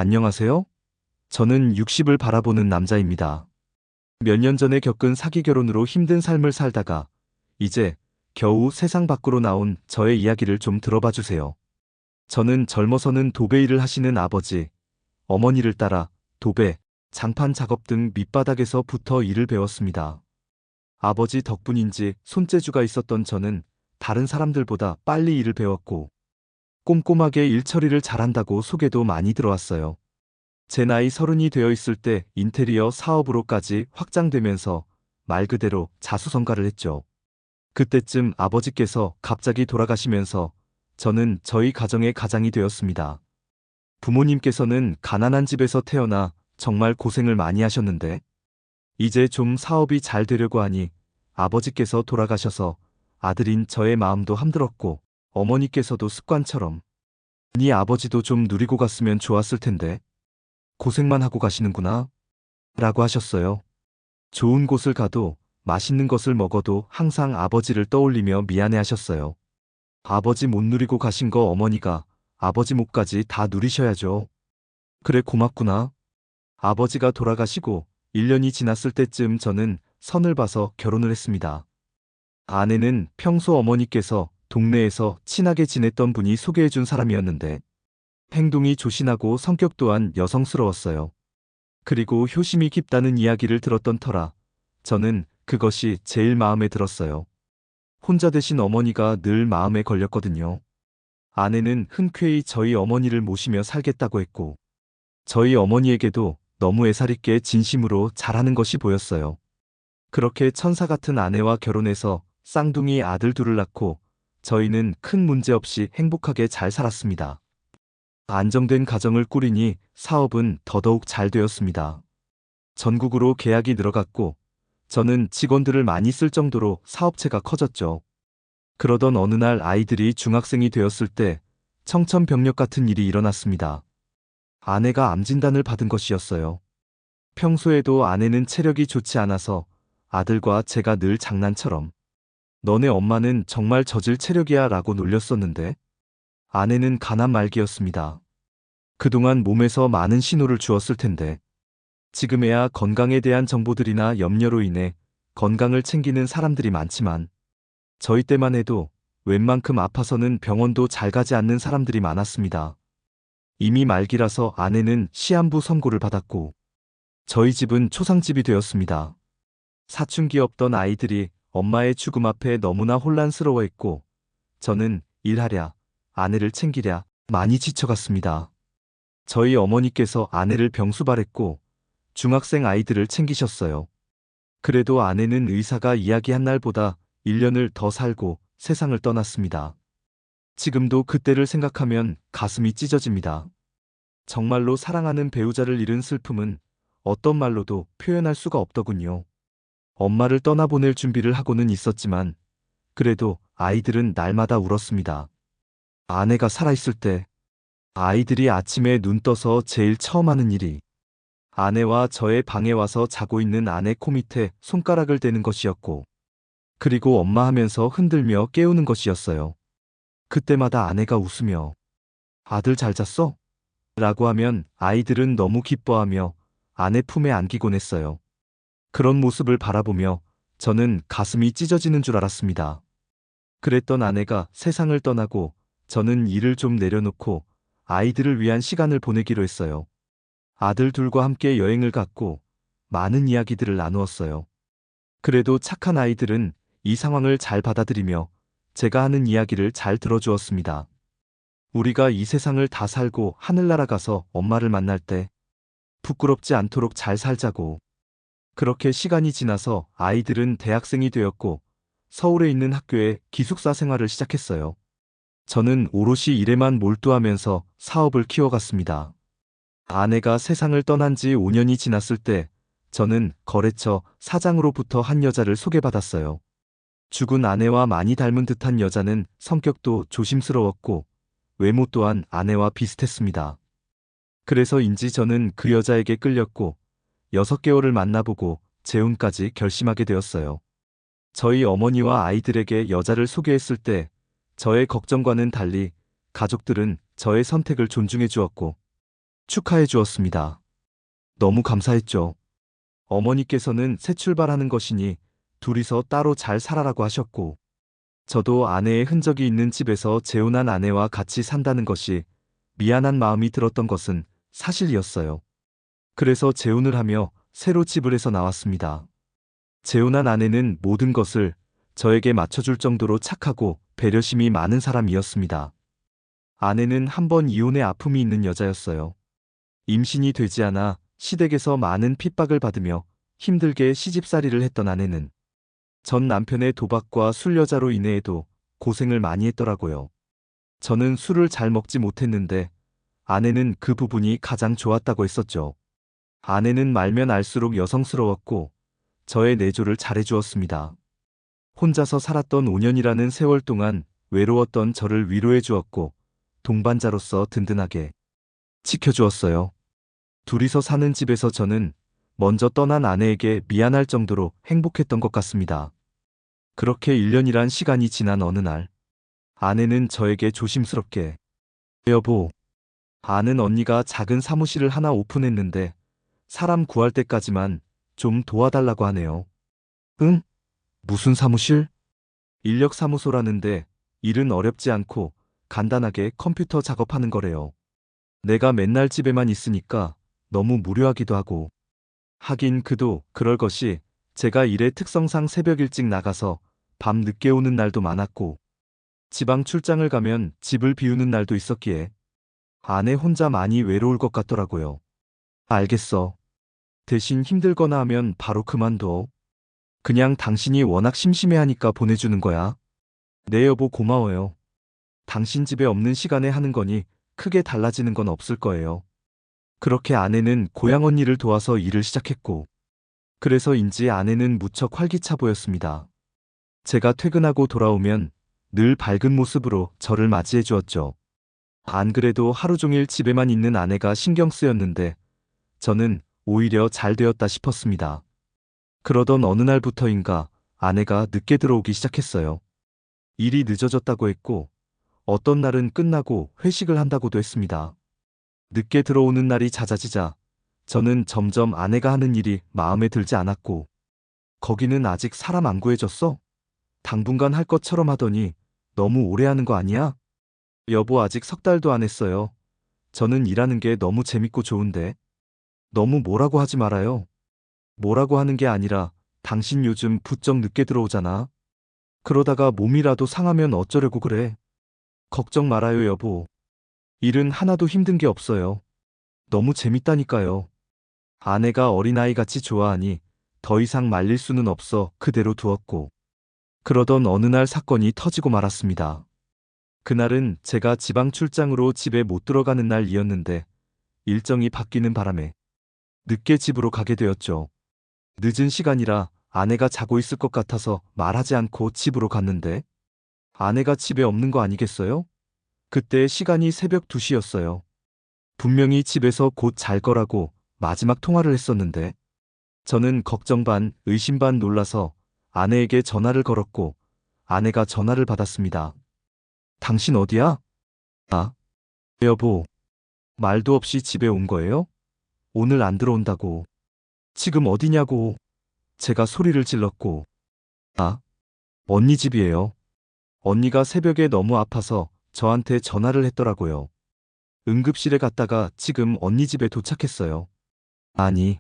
안녕하세요. 저는 60을 바라보는 남자입니다. 몇 년 전에 겪은 사기 결혼으로 힘든 삶을 살다가 이제 겨우 세상 밖으로 나온 저의 이야기를 좀 들어봐 주세요. 저는 젊어서는 도배 일을 하시는 아버지, 어머니를 따라 도배, 장판 작업 등 밑바닥에서부터 일을 배웠습니다. 아버지 덕분인지 손재주가 있었던 저는 다른 사람들보다 빨리 일을 배웠고 꼼꼼하게 일 처리를 잘한다고 소개도 많이 들어왔어요. 제 나이 30이 되어 있을 때 인테리어 사업으로까지 확장되면서 말 그대로 자수성가를 했죠. 그때쯤 아버지께서 갑자기 돌아가시면서 저는 저희 가정의 가장이 되었습니다. 부모님께서는 가난한 집에서 태어나 정말 고생을 많이 하셨는데 이제 좀 사업이 잘 되려고 하니 아버지께서 돌아가셔서 아들인 저의 마음도 함들었고 어머니께서도 습관처럼 네 아버지도 좀 누리고 갔으면 좋았을 텐데 고생만 하고 가시는구나 라고 하셨어요. 좋은 곳을 가도 맛있는 것을 먹어도 항상 아버지를 떠올리며 미안해 하셨어요. 아버지 못 누리고 가신 거 어머니가 아버지 몫까지 다 누리셔야죠. 그래 고맙구나. 아버지가 돌아가시고 1년이 지났을 때쯤 저는 선을 봐서 결혼을 했습니다. 아내는 평소 어머니께서 동네에서 친하게 지냈던 분이 소개해준 사람이었는데 행동이 조신하고 성격 또한 여성스러웠어요. 그리고 효심이 깊다는 이야기를 들었던 터라 저는 그것이 제일 마음에 들었어요. 혼자 되신 어머니가 늘 마음에 걸렸거든요. 아내는 흔쾌히 저희 어머니를 모시며 살겠다고 했고 저희 어머니에게도 너무 애살있게 진심으로 잘하는 것이 보였어요. 그렇게 천사 같은 아내와 결혼해서 쌍둥이 아들 둘을 낳고 저희는 큰 문제 없이 행복하게 잘 살았습니다. 안정된 가정을 꾸리니 사업은 더더욱 잘 되었습니다. 전국으로 계약이 늘어갔고 저는 직원들을 많이 쓸 정도로 사업체가 커졌죠. 그러던 어느 날 아이들이 중학생이 되었을 때 청천벽력 같은 일이 일어났습니다. 아내가 암 진단을 받은 것이었어요. 평소에도 아내는 체력이 좋지 않아서 아들과 제가 늘 장난처럼 너네 엄마는 정말 저질 체력이야 라고 놀렸었는데 아내는 가난 말기였습니다. 그동안 몸에서 많은 신호를 주었을 텐데 지금에야 건강에 대한 정보들이나 염려로 인해 건강을 챙기는 사람들이 많지만 저희 때만 해도 웬만큼 아파서는 병원도 잘 가지 않는 사람들이 많았습니다. 이미 말기라서 아내는 시한부 선고를 받았고 저희 집은 초상집이 되었습니다. 사춘기 없던 아이들이 엄마의 죽음 앞에 너무나 혼란스러워했고 저는 일하랴, 아내를 챙기랴 많이 지쳐갔습니다. 저희 어머니께서 아내를 병수발했고 중학생 아이들을 챙기셨어요. 그래도 아내는 의사가 이야기한 날보다 1년을 더 살고 세상을 떠났습니다. 지금도 그때를 생각하면 가슴이 찢어집니다. 정말로 사랑하는 배우자를 잃은 슬픔은 어떤 말로도 표현할 수가 없더군요. 엄마를 떠나보낼 준비를 하고는 있었지만 그래도 아이들은 날마다 울었습니다. 아내가 살아있을 때 아이들이 아침에 눈 떠서 제일 처음 하는 일이 아내와 저의 방에 와서 자고 있는 아내 코 밑에 손가락을 대는 것이었고 그리고 엄마 하면서 흔들며 깨우는 것이었어요. 그때마다 아내가 웃으며 아들 잘 잤어? 라고 하면 아이들은 너무 기뻐하며 아내 품에 안기곤 했어요. 그런 모습을 바라보며 저는 가슴이 찢어지는 줄 알았습니다. 그랬던 아내가 세상을 떠나고 저는 일을 좀 내려놓고 아이들을 위한 시간을 보내기로 했어요. 아들 둘과 함께 여행을 갔고 많은 이야기들을 나누었어요. 그래도 착한 아이들은 이 상황을 잘 받아들이며 제가 하는 이야기를 잘 들어주었습니다. 우리가 이 세상을 다 살고 하늘나라 가서 엄마를 만날 때 부끄럽지 않도록 잘 살자고. 그렇게 시간이 지나서 아이들은 대학생이 되었고 서울에 있는 학교에 기숙사 생활을 시작했어요. 저는 오롯이 일에만 몰두하면서 사업을 키워갔습니다. 아내가 세상을 떠난 지 5년이 지났을 때 저는 거래처 사장으로부터 한 여자를 소개받았어요. 죽은 아내와 많이 닮은 듯한 여자는 성격도 조심스러웠고 외모 또한 아내와 비슷했습니다. 그래서인지 저는 그 여자에게 끌렸고 6개월을 만나보고 재혼까지 결심하게 되었어요. 저희 어머니와 아이들에게 여자를 소개했을 때 저의 걱정과는 달리 가족들은 저의 선택을 존중해 주었고 축하해 주었습니다. 너무 감사했죠. 어머니께서는 새 출발하는 것이니 둘이서 따로 잘 살아라고 하셨고, 저도 아내의 흔적이 있는 집에서 재혼한 아내와 같이 산다는 것이 미안한 마음이 들었던 것은 사실이었어요. 그래서 재혼을 하며 새로 집을 해서 나왔습니다. 재혼한 아내는 모든 것을 저에게 맞춰줄 정도로 착하고 배려심이 많은 사람이었습니다. 아내는 한 번 이혼의 아픔이 있는 여자였어요. 임신이 되지 않아 시댁에서 많은 핍박을 받으며 힘들게 시집살이를 했던 아내는 전 남편의 도박과 술 여자로 인해에도 고생을 많이 했더라고요. 저는 술을 잘 먹지 못했는데 아내는 그 부분이 가장 좋았다고 했었죠. 아내는 말면 알수록 여성스러웠고 저의 내조를 잘해주었습니다. 혼자서 살았던 5년이라는 세월 동안 외로웠던 저를 위로해 주었고 동반자로서 든든하게 지켜주었어요. 둘이서 사는 집에서 저는 먼저 떠난 아내에게 미안할 정도로 행복했던 것 같습니다. 그렇게 1년이란 시간이 지난 어느 날, 아내는 저에게 조심스럽게, 여보, 아는 언니가 작은 사무실을 하나 오픈했는데 사람 구할 때까지만 좀 도와달라고 하네요. 응? 무슨 사무실? 인력사무소라는데 일은 어렵지 않고 간단하게 컴퓨터 작업하는 거래요. 내가 맨날 집에만 있으니까 너무 무료하기도 하고. 하긴 그도 그럴 것이 제가 일의 특성상 새벽 일찍 나가서 밤 늦게 오는 날도 많았고 지방 출장을 가면 집을 비우는 날도 있었기에 아내 혼자 많이 외로울 것 같더라고요. 알겠어. 대신 힘들거나 하면 바로 그만둬. 그냥 당신이 워낙 심심해하니까 보내주는 거야. 네 여보 고마워요. 당신 집에 없는 시간에 하는 거니 크게 달라지는 건 없을 거예요. 그렇게 아내는 고향 언니를 도와서 일을 시작했고 그래서인지 아내는 무척 활기차 보였습니다. 제가 퇴근하고 돌아오면 늘 밝은 모습으로 저를 맞이해 주었죠. 안 그래도 하루 종일 집에만 있는 아내가 신경 쓰였는데 저는 오히려 잘 되었다 싶었습니다. 그러던 어느 날부터인가 아내가 늦게 들어오기 시작했어요. 일이 늦어졌다고 했고 어떤 날은 끝나고 회식을 한다고도 했습니다. 늦게 들어오는 날이 잦아지자 저는 점점 아내가 하는 일이 마음에 들지 않았고 거기는 아직 사람 안 구해졌어? 당분간 할 것처럼 하더니 너무 오래 하는 거 아니야? 여보 아직 석 달도 안 했어요. 저는 일하는 게 너무 재밌고 좋은데. 너무 뭐라고 하지 말아요. 뭐라고 하는 게 아니라 당신 요즘 부쩍 늦게 들어오잖아. 그러다가 몸이라도 상하면 어쩌려고 그래. 걱정 말아요 여보. 일은 하나도 힘든 게 없어요. 너무 재밌다니까요. 아내가 어린아이같이 좋아하니 더 이상 말릴 수는 없어 그대로 두었고 그러던 어느 날 사건이 터지고 말았습니다. 그날은 제가 지방 출장으로 집에 못 들어가는 날이었는데 일정이 바뀌는 바람에 늦게 집으로 가게 되었죠. 늦은 시간이라 아내가 자고 있을 것 같아서 말하지 않고 집으로 갔는데 아내가 집에 없는 거 아니겠어요? 그때 시간이 새벽 2시였어요. 분명히 집에서 곧 잘 거라고 마지막 통화를 했었는데 저는 걱정 반 의심 반 놀라서 아내에게 전화를 걸었고 아내가 전화를 받았습니다. 당신 어디야? 아, 여보. 말도 없이 집에 온 거예요? 오늘 안 들어온다고. 지금 어디냐고. 제가 소리를 질렀고. 아, 언니 집이에요. 언니가 새벽에 너무 아파서 저한테 전화를 했더라고요. 응급실에 갔다가 지금 언니 집에 도착했어요. 아니,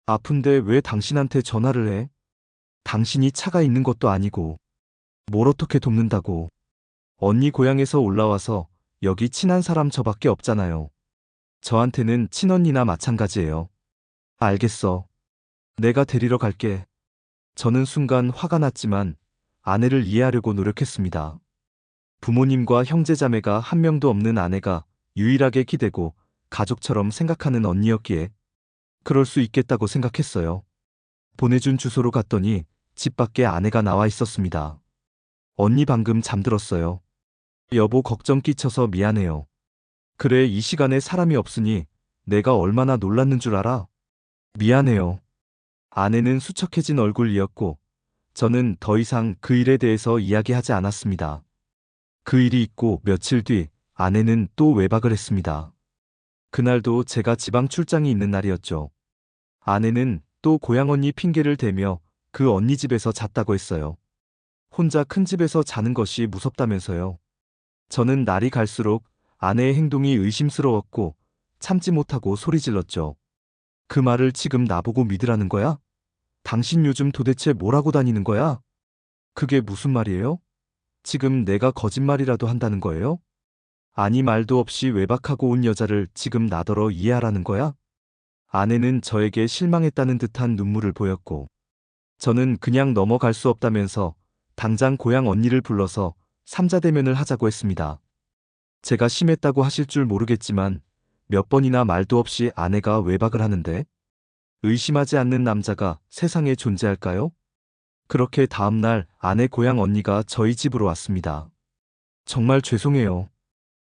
아픈데 왜 당신한테 전화를 해? 당신이 차가 있는 것도 아니고. 뭘 어떻게 돕는다고. 언니 고향에서 올라와서 여기 친한 사람 저밖에 없잖아요. 저한테는 친언니나 마찬가지예요. 알겠어. 내가 데리러 갈게. 저는 순간 화가 났지만 아내를 이해하려고 노력했습니다. 부모님과 형제자매가 한 명도 없는 아내가 유일하게 기대고 가족처럼 생각하는 언니였기에 그럴 수 있겠다고 생각했어요. 보내준 주소로 갔더니 집 밖에 아내가 나와 있었습니다. 언니 방금 잠들었어요. 여보 걱정 끼쳐서 미안해요. 그래 이 시간에 사람이 없으니 내가 얼마나 놀랐는 줄 알아? 미안해요. 아내는 수척해진 얼굴이었고 저는 더 이상 그 일에 대해서 이야기하지 않았습니다. 그 일이 있고 며칠 뒤 아내는 또 외박을 했습니다. 그날도 제가 지방 출장이 있는 날이었죠. 아내는 또 고향 언니 핑계를 대며 그 언니 집에서 잤다고 했어요. 혼자 큰 집에서 자는 것이 무섭다면서요. 저는 날이 갈수록 아내의 행동이 의심스러웠고 참지 못하고 소리 질렀죠. 그 말을 지금 나보고 믿으라는 거야? 당신 요즘 도대체 뭐라고 다니는 거야? 그게 무슨 말이에요? 지금 내가 거짓말이라도 한다는 거예요? 아니 말도 없이 외박하고 온 여자를 지금 나더러 이해하라는 거야? 아내는 저에게 실망했다는 듯한 눈물을 보였고 저는 그냥 넘어갈 수 없다면서 당장 고향 언니를 불러서 삼자대면을 하자고 했습니다. 제가 심했다고 하실 줄 모르겠지만 몇 번이나 말도 없이 아내가 외박을 하는데 의심하지 않는 남자가 세상에 존재할까요? 그렇게 다음날 아내 고향 언니가 저희 집으로 왔습니다. 정말 죄송해요.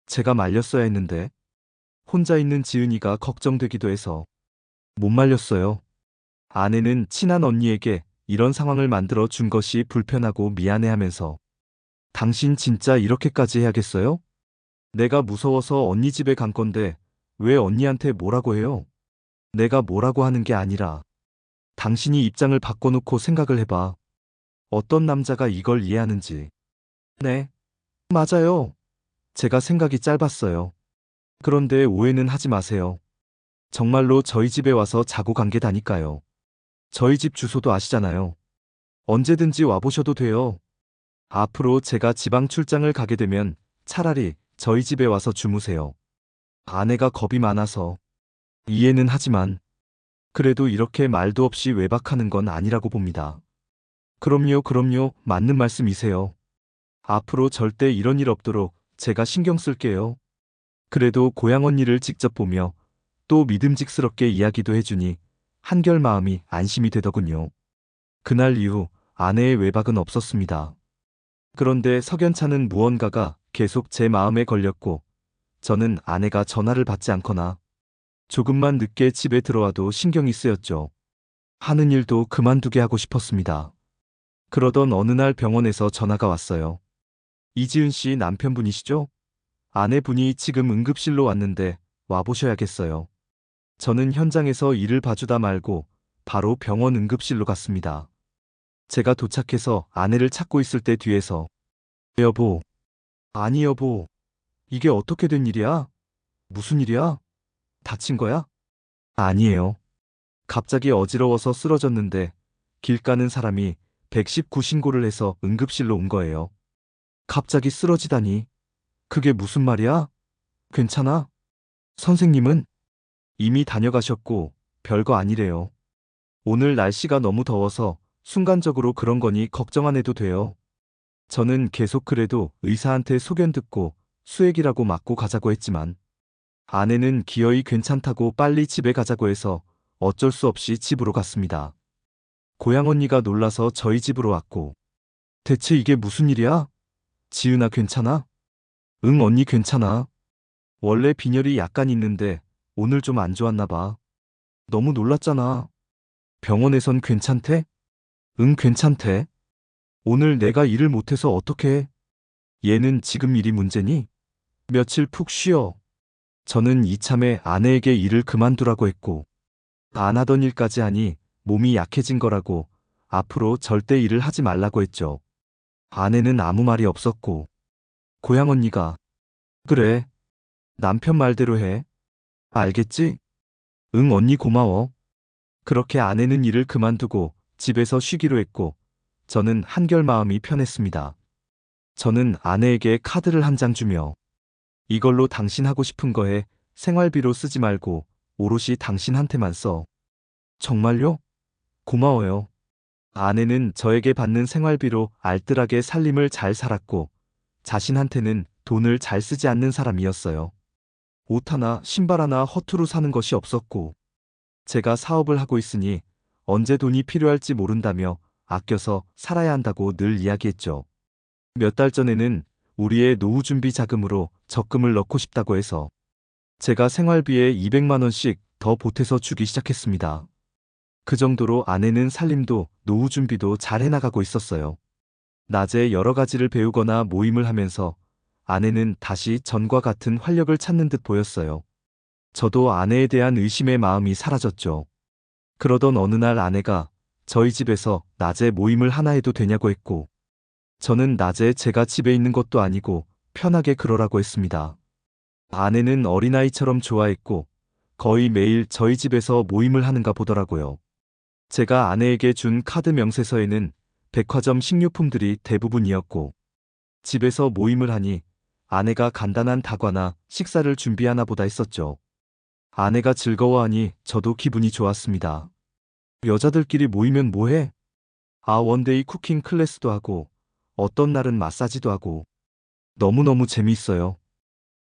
제가 말렸어야 했는데 혼자 있는 지은이가 걱정되기도 해서 못 말렸어요. 아내는 친한 언니에게 이런 상황을 만들어 준 것이 불편하고 미안해하면서 당신 진짜 이렇게까지 해야겠어요? 내가 무서워서 언니 집에 간 건데 왜 언니한테 뭐라고 해요? 내가 뭐라고 하는 게 아니라 당신이 입장을 바꿔놓고 생각을 해봐. 어떤 남자가 이걸 이해하는지. 네, 맞아요. 제가 생각이 짧았어요. 그런데 오해는 하지 마세요. 정말로 저희 집에 와서 자고 간 게 다니까요. 저희 집 주소도 아시잖아요. 언제든지 와보셔도 돼요. 앞으로 제가 지방 출장을 가게 되면 차라리 저희 집에 와서 주무세요. 아내가 겁이 많아서 이해는 하지만 그래도 이렇게 말도 없이 외박하는 건 아니라고 봅니다. 그럼요, 맞는 말씀이세요. 앞으로 절대 이런 일 없도록 제가 신경 쓸게요. 그래도 고향 언니를 직접 보며 또 믿음직스럽게 이야기도 해주니 한결 마음이 안심이 되더군요. 그날 이후 아내의 외박은 없었습니다. 그런데 석연찮은 무언가가 계속 제 마음에 걸렸고 저는 아내가 전화를 받지 않거나 조금만 늦게 집에 들어와도 신경이 쓰였죠. 하는 일도 그만두게 하고 싶었습니다. 그러던 어느 날 병원에서 전화가 왔어요. 이지은 씨 남편분이시죠? 아내분이 지금 응급실로 왔는데 와보셔야겠어요. 저는 현장에서 일을 봐주다 말고 바로 병원 응급실로 갔습니다. 제가 도착해서 아내를 찾고 있을 때 뒤에서 여보, 아니 여보, 이게 어떻게 된 일이야? 무슨 일이야? 다친 거야? 아니에요. 갑자기 어지러워서 쓰러졌는데 길 가는 사람이 119 신고를 해서 응급실로 온 거예요. 갑자기 쓰러지다니. 그게 무슨 말이야? 괜찮아? 선생님은 이미 다녀가셨고 별거 아니래요. 오늘 날씨가 너무 더워서 순간적으로 그런 거니 걱정 안 해도 돼요. 저는 계속 그래도 의사한테 소견 듣고 수액이라고 맞고 가자고 했지만 아내는 기어이 괜찮다고 빨리 집에 가자고 해서 어쩔 수 없이 집으로 갔습니다. 고향 언니가 놀라서 저희 집으로 왔고 대체 이게 무슨 일이야? 지은아 괜찮아? 응 언니 괜찮아. 원래 빈혈이 약간 있는데 오늘 좀 안 좋았나 봐. 너무 놀랐잖아. 병원에선 괜찮대? 응 괜찮대. 오늘 내가 일을 못해서 어떡해? 얘는 지금 일이 문제니? 며칠 푹 쉬어. 저는 이참에 아내에게 일을 그만두라고 했고 안 하던 일까지 하니 몸이 약해진 거라고 앞으로 절대 일을 하지 말라고 했죠. 아내는 아무 말이 없었고 고향 언니가 그래 남편 말대로 해. 알겠지? 응 언니 고마워. 그렇게 아내는 일을 그만두고 집에서 쉬기로 했고 저는 한결 마음이 편했습니다. 저는 아내에게 카드를 한 장 주며 이걸로 당신 하고 싶은 거 해. 생활비로 쓰지 말고 오롯이 당신한테만 써. 정말요? 고마워요. 아내는 저에게 받는 생활비로 알뜰하게 살림을 잘 살았고 자신한테는 돈을 잘 쓰지 않는 사람이었어요. 옷 하나, 신발 하나 허투루 사는 것이 없었고 제가 사업을 하고 있으니 언제 돈이 필요할지 모른다며 아껴서 살아야 한다고 늘 이야기했죠. 몇 달 전에는 우리의 노후 준비 자금으로 적금을 넣고 싶다고 해서 제가 생활비에 200만 원씩 더 보태서 주기 시작했습니다. 그 정도로 아내는 살림도 노후 준비도 잘 해나가고 있었어요. 낮에 여러 가지를 배우거나 모임을 하면서 아내는 다시 전과 같은 활력을 찾는 듯 보였어요. 저도 아내에 대한 의심의 마음이 사라졌죠. 그러던 어느 날 아내가 저희 집에서 낮에 모임을 하나 해도 되냐고 했고, 저는 낮에 제가 집에 있는 것도 아니고 편하게 그러라고 했습니다. 아내는 어린아이처럼 좋아했고 거의 매일 저희 집에서 모임을 하는가 보더라고요. 제가 아내에게 준 카드 명세서에는 백화점 식료품들이 대부분이었고, 집에서 모임을 하니 아내가 간단한 다과나 식사를 준비하나 보다 했었죠. 아내가 즐거워하니 저도 기분이 좋았습니다. 여자들끼리 모이면 뭐해? 원데이 쿠킹 클래스도 하고, 어떤 날은 마사지도 하고, 너무너무 재미있어요.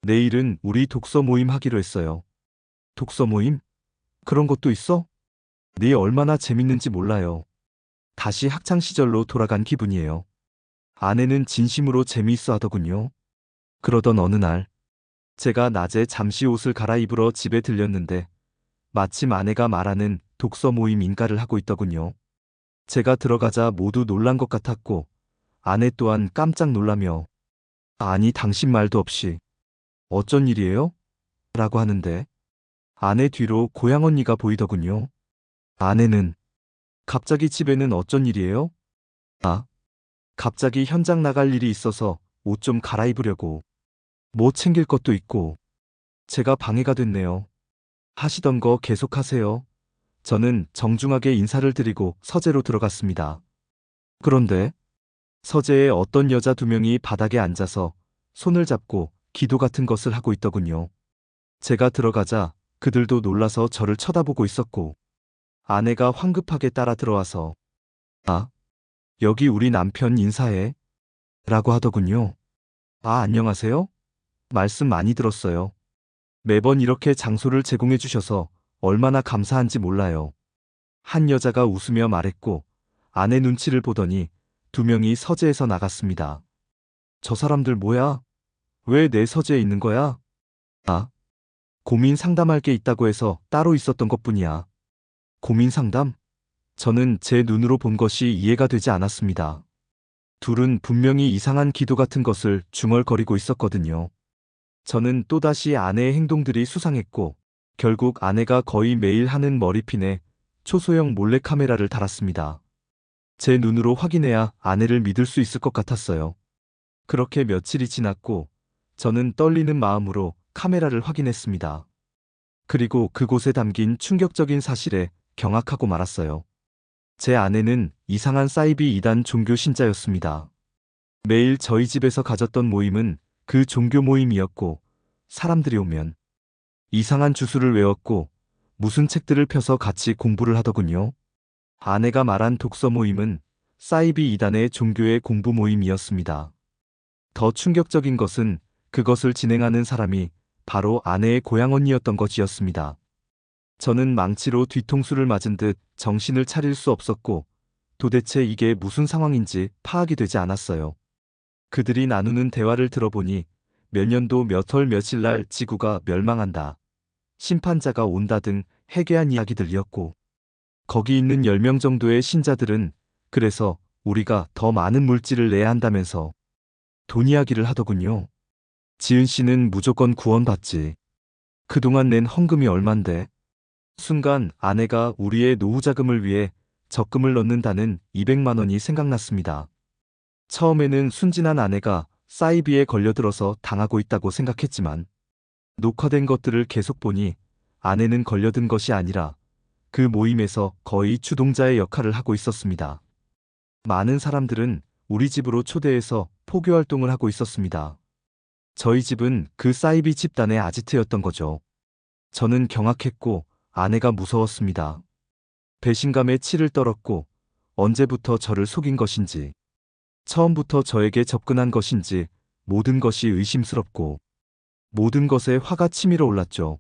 내일은 우리 독서 모임 하기로 했어요. 독서 모임? 그런 것도 있어? 네, 얼마나 재밌는지 몰라요. 다시 학창시절로 돌아간 기분이에요. 아내는 진심으로 재미있어 하더군요. 그러던 어느 날, 제가 낮에 잠시 옷을 갈아입으러 집에 들렸는데, 마침 아내가 말하는 독서 모임 인가를 하고 있더군요. 제가 들어가자 모두 놀란 것 같았고, 아내 또한 깜짝 놀라며, 아니, 당신 말도 없이, 어쩐 일이에요? 라고 하는데, 아내 뒤로 고향 언니가 보이더군요. 아내는, 갑자기 집에는 어쩐 일이에요? 갑자기 현장 나갈 일이 있어서 옷 좀 갈아입으려고. 뭐 챙길 것도 있고. 제가 방해가 됐네요. 하시던 거 계속하세요. 저는 정중하게 인사를 드리고 서재로 들어갔습니다. 그런데 서재에 어떤 여자 2명이 바닥에 앉아서 손을 잡고 기도 같은 것을 하고 있더군요. 제가 들어가자 그들도 놀라서 저를 쳐다보고 있었고, 아내가 황급하게 따라 들어와서 여기 우리 남편 인사해 라고 하더군요. 안녕하세요? 말씀 많이 들었어요. 매번 이렇게 장소를 제공해 주셔서 얼마나 감사한지 몰라요. 한 여자가 웃으며 말했고, 아내 눈치를 보더니 2명이 서재에서 나갔습니다. 저 사람들 뭐야? 왜 내 서재에 있는 거야? 고민 상담할 게 있다고 해서 따로 있었던 것뿐이야. 고민 상담? 저는 제 눈으로 본 것이 이해가 되지 않았습니다. 둘은 분명히 이상한 기도 같은 것을 중얼거리고 있었거든요. 저는 또다시 아내의 행동들이 수상했고, 결국 아내가 거의 매일 하는 머리핀에 초소형 몰래카메라를 달았습니다. 제 눈으로 확인해야 아내를 믿을 수 있을 것 같았어요. 그렇게 며칠이 지났고, 저는 떨리는 마음으로 카메라를 확인했습니다. 그리고 그곳에 담긴 충격적인 사실에 경악하고 말았어요. 제 아내는 이상한 사이비 이단 종교 신자였습니다. 매일 저희 집에서 가졌던 모임은 그 종교 모임이었고, 사람들이 오면 이상한 주술을 외웠고 무슨 책들을 펴서 같이 공부를 하더군요. 아내가 말한 독서 모임은 사이비 이단의 종교의 공부 모임이었습니다. 더 충격적인 것은 그것을 진행하는 사람이 바로 아내의 고향 언니였던 것이었습니다. 저는 망치로 뒤통수를 맞은 듯 정신을 차릴 수 없었고, 도대체 이게 무슨 상황인지 파악이 되지 않았어요. 그들이 나누는 대화를 들어보니 몇 년도 몇 월 며칠 날 지구가 멸망한다, 심판자가 온다 등 해괴한 이야기들이었고, 거기 있는 10명 정도의 신자들은 그래서 우리가 더 많은 물질을 내야 한다면서 돈 이야기를 하더군요. 지은 씨는 무조건 구원받지. 그동안 낸 헌금이 얼만데. 순간 아내가 우리의 노후 자금을 위해 적금을 넣는다는 200만 원이 생각났습니다. 처음에는 순진한 아내가 사이비에 걸려들어서 당하고 있다고 생각했지만, 녹화된 것들을 계속 보니 아내는 걸려든 것이 아니라 그 모임에서 거의 주동자의 역할을 하고 있었습니다. 많은 사람들은 우리 집으로 초대해서 포교 활동을 하고 있었습니다. 저희 집은 그 사이비 집단의 아지트였던 거죠. 저는 경악했고 아내가 무서웠습니다. 배신감에 치를 떨었고, 언제부터 저를 속인 것인지, 처음부터 저에게 접근한 것인지 모든 것이 의심스럽고 모든 것에 화가 치밀어 올랐죠.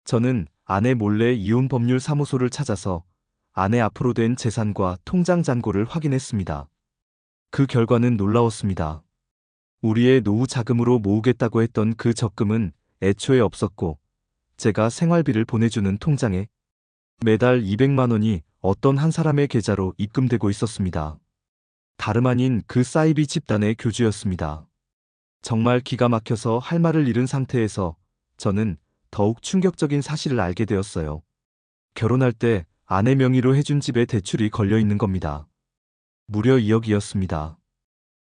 저는 아내 몰래 이혼 법률 사무소를 찾아서 아내 앞으로 된 재산과 통장 잔고를 확인했습니다. 그 결과는 놀라웠습니다. 우리의 노후 자금으로 모으겠다고 했던 그 적금은 애초에 없었고, 제가 생활비를 보내주는 통장에 매달 200만 원이 어떤 한 사람의 계좌로 입금되고 있었습니다. 다름 아닌 그 사이비 집단의 교주였습니다. 정말 기가 막혀서 할 말을 잃은 상태에서 저는 더욱 충격적인 사실을 알게 되었어요. 결혼할 때 아내 명의로 해준 집에 대출이 걸려 있는 겁니다. 무려 2억이었습니다.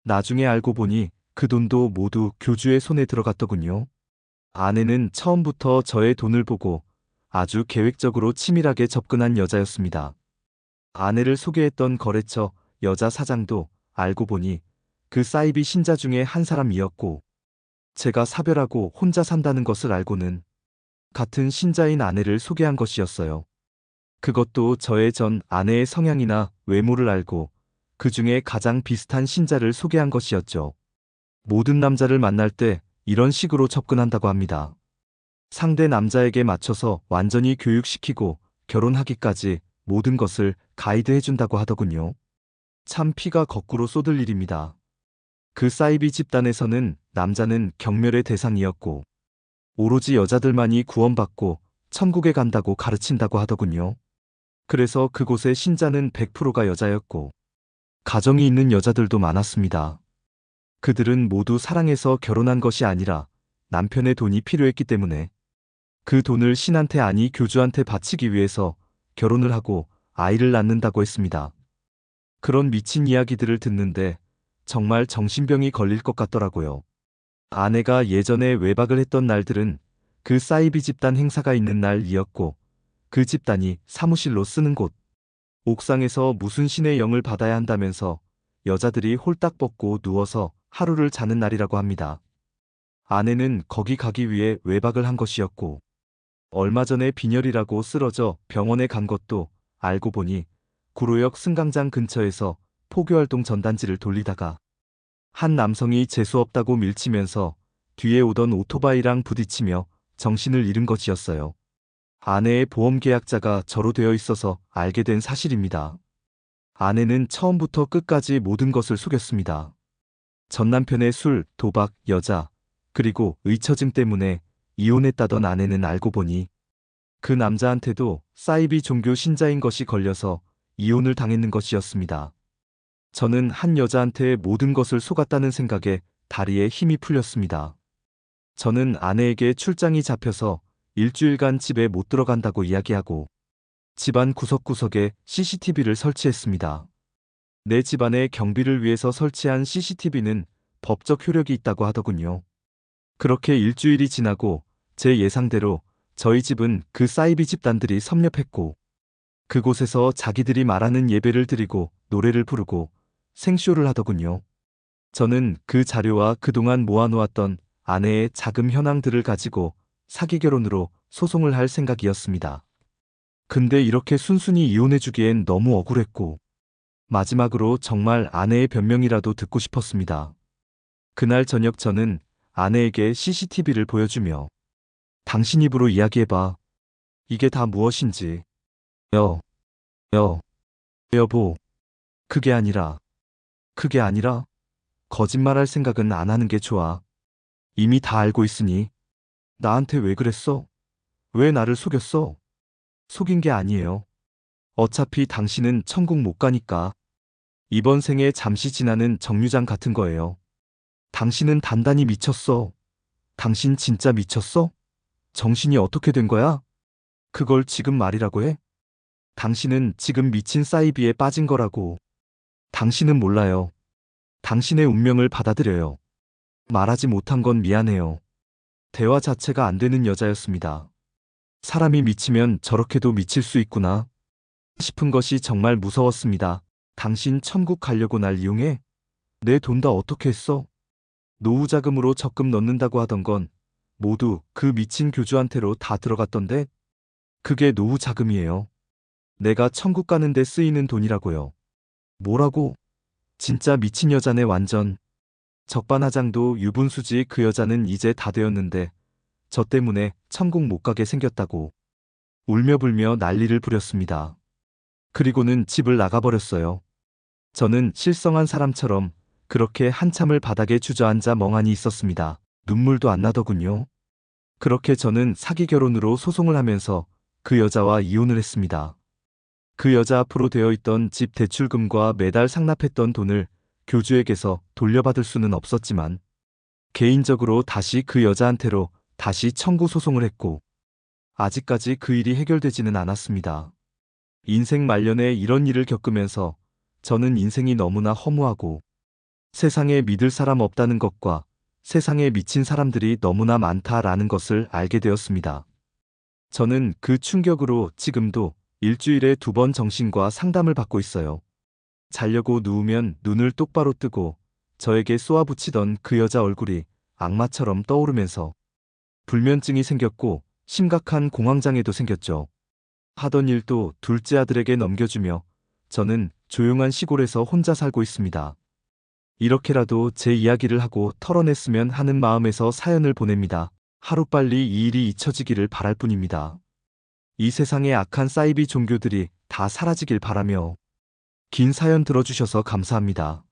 나중에 알고 보니 그 돈도 모두 교주의 손에 들어갔더군요. 아내는 처음부터 저의 돈을 보고 아주 계획적으로 치밀하게 접근한 여자였습니다. 아내를 소개했던 거래처 여자 사장도 알고 보니 그 사이비 신자 중에 한 사람이었고, 제가 사별하고 혼자 산다는 것을 알고는 같은 신자인 아내를 소개한 것이었어요. 그것도 저의 전 아내의 성향이나 외모를 알고 그 중에 가장 비슷한 신자를 소개한 것이었죠. 모든 남자를 만날 때 이런 식으로 접근한다고 합니다. 상대 남자에게 맞춰서 완전히 교육시키고 결혼하기까지 모든 것을 가이드해준다고 하더군요. 참 피가 거꾸로 쏟을 일입니다. 그 사이비 집단에서는 남자는 경멸의 대상이었고 오로지 여자들만이 구원받고 천국에 간다고 가르친다고 하더군요. 그래서 그곳의 신자는 100%가 여자였고 가정이 있는 여자들도 많았습니다. 그들은 모두 사랑해서 결혼한 것이 아니라 남편의 돈이 필요했기 때문에 그 돈을 신한테 아니 교주한테 바치기 위해서 결혼을 하고 아이를 낳는다고 했습니다. 그런 미친 이야기들을 듣는데 정말 정신병이 걸릴 것 같더라고요. 아내가 예전에 외박을 했던 날들은 그 사이비 집단 행사가 있는 날이었고, 그 집단이 사무실로 쓰는 곳, 옥상에서 무슨 신의 영을 받아야 한다면서 여자들이 홀딱 벗고 누워서 하루를 자는 날이라고 합니다. 아내는 거기 가기 위해 외박을 한 것이었고, 얼마 전에 빈혈이라고 쓰러져 병원에 간 것도 알고 보니 구로역 승강장 근처에서 포교활동 전단지를 돌리다가 한 남성이 재수없다고 밀치면서 뒤에 오던 오토바이랑 부딪히며 정신을 잃은 것이었어요. 아내의 보험계약자가 저로 되어 있어서 알게 된 사실입니다. 아내는 처음부터 끝까지 모든 것을 속였습니다. 전 남편의 술, 도박, 여자, 그리고 의처증 때문에 이혼했다던 아내는 알고 보니 그 남자한테도 사이비 종교 신자인 것이 걸려서 이혼을 당했는 것이었습니다. 저는 한 여자한테 모든 것을 속았다는 생각에 다리에 힘이 풀렸습니다. 저는 아내에게 출장이 잡혀서 일주일간 집에 못 들어간다고 이야기하고 집안 구석구석에 CCTV를 설치했습니다. 내 집안의 경비를 위해서 설치한 CCTV는 법적 효력이 있다고 하더군요. 그렇게 일주일이 지나고 제 예상대로 저희 집은 그 사이비 집단들이 섭렵했고 그곳에서 자기들이 말하는 예배를 드리고 노래를 부르고 생쇼를 하더군요. 저는 그 자료와 그동안 모아놓았던 아내의 자금 현황들을 가지고 사기 결혼으로 소송을 할 생각이었습니다. 근데 이렇게 순순히 이혼해주기엔 너무 억울했고 마지막으로 정말 아내의 변명이라도 듣고 싶었습니다. 그날 저녁 저는 아내에게 CCTV를 보여주며 당신 입으로 이야기해봐. 이게 다 무엇인지. 여보. 그게 아니라 거짓말할 생각은 안 하는 게 좋아. 이미 다 알고 있으니. 나한테 왜 그랬어? 왜 나를 속였어? 속인 게 아니에요. 어차피 당신은 천국 못 가니까. 이번 생에 잠시 지나는 정류장 같은 거예요. 당신은 단단히 미쳤어. 당신 진짜 미쳤어? 정신이 어떻게 된 거야? 그걸 지금 말이라고 해? 당신은 지금 미친 사이비에 빠진 거라고. 당신은 몰라요. 당신의 운명을 받아들여요. 말하지 못한 건 미안해요. 대화 자체가 안 되는 여자였습니다. 사람이 미치면 저렇게도 미칠 수 있구나 싶은 것이 정말 무서웠습니다. 당신 천국 가려고 날 이용해? 내 돈 다 어떻게 했어? 노후 자금으로 적금 넣는다고 하던 건 모두 그 미친 교주한테로 다 들어갔던데? 그게 노후 자금이에요. 내가 천국 가는데 쓰이는 돈이라고요. 뭐라고? 진짜 미친 여자네 완전. 적반하장도 유분수지. 그 여자는 이제 다 되었는데 저 때문에 천국 못 가게 생겼다고 울며 불며 난리를 부렸습니다. 그리고는 집을 나가버렸어요. 저는 실성한 사람처럼 그렇게 한참을 바닥에 주저앉아 멍하니 있었습니다. 눈물도 안 나더군요. 그렇게 저는 사기 결혼으로 소송을 하면서 그 여자와 이혼을 했습니다. 그 여자 앞으로 되어 있던 집 대출금과 매달 상납했던 돈을 교주에게서 돌려받을 수는 없었지만 개인적으로 다시 그 여자한테로 다시 청구 소송을 했고 아직까지 그 일이 해결되지는 않았습니다. 인생 말년에 이런 일을 겪으면서 저는 인생이 너무나 허무하고 세상에 믿을 사람 없다는 것과 세상에 미친 사람들이 너무나 많다라는 것을 알게 되었습니다. 저는 그 충격으로 지금도 일주일에 2번 정신과 상담을 받고 있어요. 자려고 누우면 눈을 똑바로 뜨고 저에게 쏘아붙이던 그 여자 얼굴이 악마처럼 떠오르면서 불면증이 생겼고 심각한 공황장애도 생겼죠. 하던 일도 둘째 아들에게 넘겨주며 저는 조용한 시골에서 혼자 살고 있습니다. 이렇게라도 제 이야기를 하고 털어냈으면 하는 마음에서 사연을 보냅니다. 하루빨리 이 일이 잊혀지기를 바랄 뿐입니다. 이 세상의 악한 사이비 종교들이 다 사라지길 바라며 긴 사연 들어주셔서 감사합니다.